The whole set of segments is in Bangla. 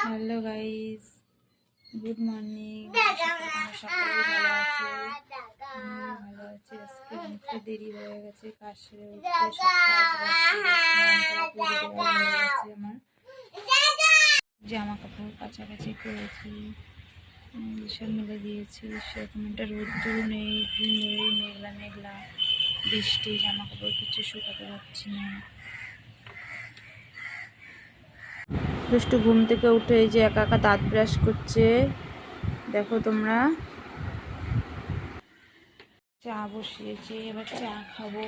Hello guys, good morning. সকালে ভালো আছে, ভালো আছে। আজকে অনেকটা দেরি হয়ে গেছে, কাজ সেরে উঠতে সব কাজ হয়ে গেছে। আমার জামা কাপড় কাছাকাছি করেছি, সব মিলে দিয়েছি। সেরকম একটা রোদ্দুর নেই, দিন ধরে মেঘলা মেঘলা বৃষ্টি, জামা কাপড় কিছু শুকাতে পারছি না। দুষ্টু ঘুম থেকে উঠে এই যে একা একা দাঁত ব্রাশ করছে, দেখো তোমরা। চা বসিয়েছে, এবার চা খাবো।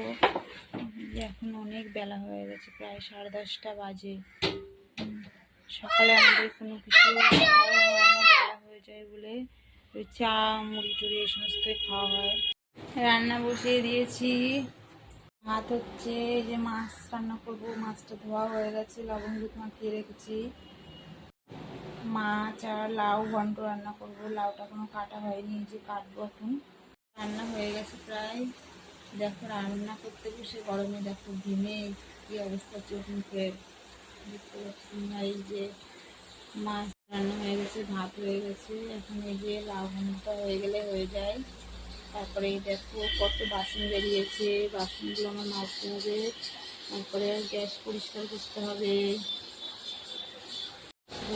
এখন অনেক বেলা হয়ে গেছে, প্রায় 10:30 বাজে। সকালে আমাদের কোনো কিছু খাওয়া হয় না, বেলা হয়ে যায় বলে ওই চা মুড়ি টুড়ি এই সমস্তই খাওয়া হয়। রান্না বসিয়ে দিয়েছি, ভাত হচ্ছে। এই যে মাছ রান্না করবো, মাছটা ধোয়া হয়ে গেছে, লবণ হলুদ মাখিয়ে রেখেছি। মাছ আর লাউ ঘন্ট রান্না করবো, লাউটা কোনো কাটা হয়নি, যে কাটবো এখন। রান্না হয়ে গেছে প্রায়। দেখো রান্না করতে বসে গরমে দেখো ঘেমে কি অবস্থা, চোখ মুখে দেখতে পাচ্ছি না। এই যে মাছ রান্না হয়ে গেছে, ভাত হয়ে গেছে। এখন এই যে লাউ ঘন্টটা হয়ে গেলে হয়ে যায়। তারপরে দেখো কত বাসন বেরিয়েছে, বাসনগুলো আমার মাজতে হবে। তারপরে গ্যাস পরিষ্কার করতে হবে,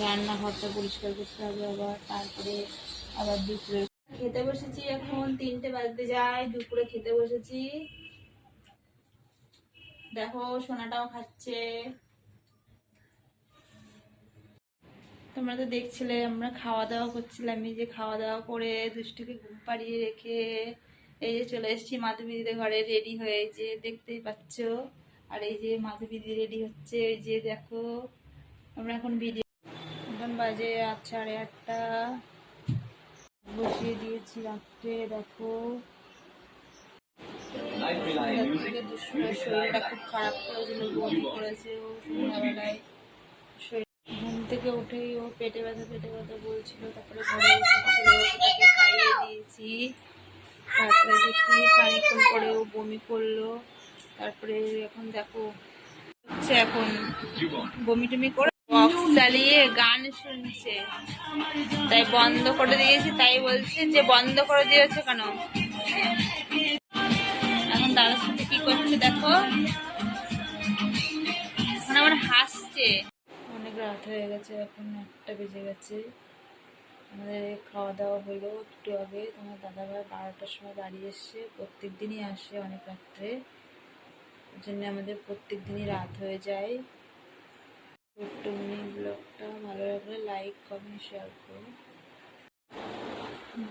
রান্নাঘরটা পরিষ্কার করতে হবে আবার। তারপরে আবার দুপুরে খেতে বসেছি, এখন 3টে বাজতে যায়। দুপুরে খেতে বসেছি, দেখো সোনাটাও খাচ্ছে। তোমরা তো দেখছিলে আমরা খাওয়া দাওয়া করছিলাম। এই যে খাওয়া দাওয়া করে দুষ্টুকে ঘুম পাড়িয়ে রেখে এই যে চলে এসেছি মাধবীদিদের ঘরে রেডি হয়ে, যে দেখতেই পাচ্ছ। আর এই যে মাধবীদি রেডি হচ্ছে, এই যে দেখো। আমরা এখন ভিডিও, এখন বাজে 8:30। বসিয়ে দিয়েছি রাত্রে, দেখো। শরীরটা খুব খারাপ করেছিল, বমি করেছে ও সন্ধ্যাবেলায়। ঘুম থেকে উঠেই ও পেটে ব্যথা বলছিল। তারপরে ঘরে এসেছিল, ওটাকে খাইয়ে দিয়েছি। তারপরে দেখি খানিক্ষণ পরে ও বমি করলো। তারপরে এখন দেখো হচ্ছে, এখন বমি টমি করে বক্স চালিয়ে গান শুনছে, তাই বন্ধ করে দিয়েছি। তাই বলছে যে বন্ধ করে দিয়েছে কেন। এখন দাদার সাথে কি করছে দেখো, এখন আমার হাসছে। অনেক রাত হয়ে গেছে, এখন 1টা বেজে গেছে। আমাদের খাওয়া দাওয়া হলো একটু আগে। তোমার দাদাভাই 12টার সময় বাড়ি এসছে, প্রত্যেক দিনই আসে অনেক রাত্রে। ওই জন্য আমাদের প্রত্যেক দিনই রাত হয়ে যায়। ছোট্ট মিনি ব্লগটা ভালো লাগলে লাইক কমেন্ট শেয়ার করো।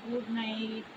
Good night.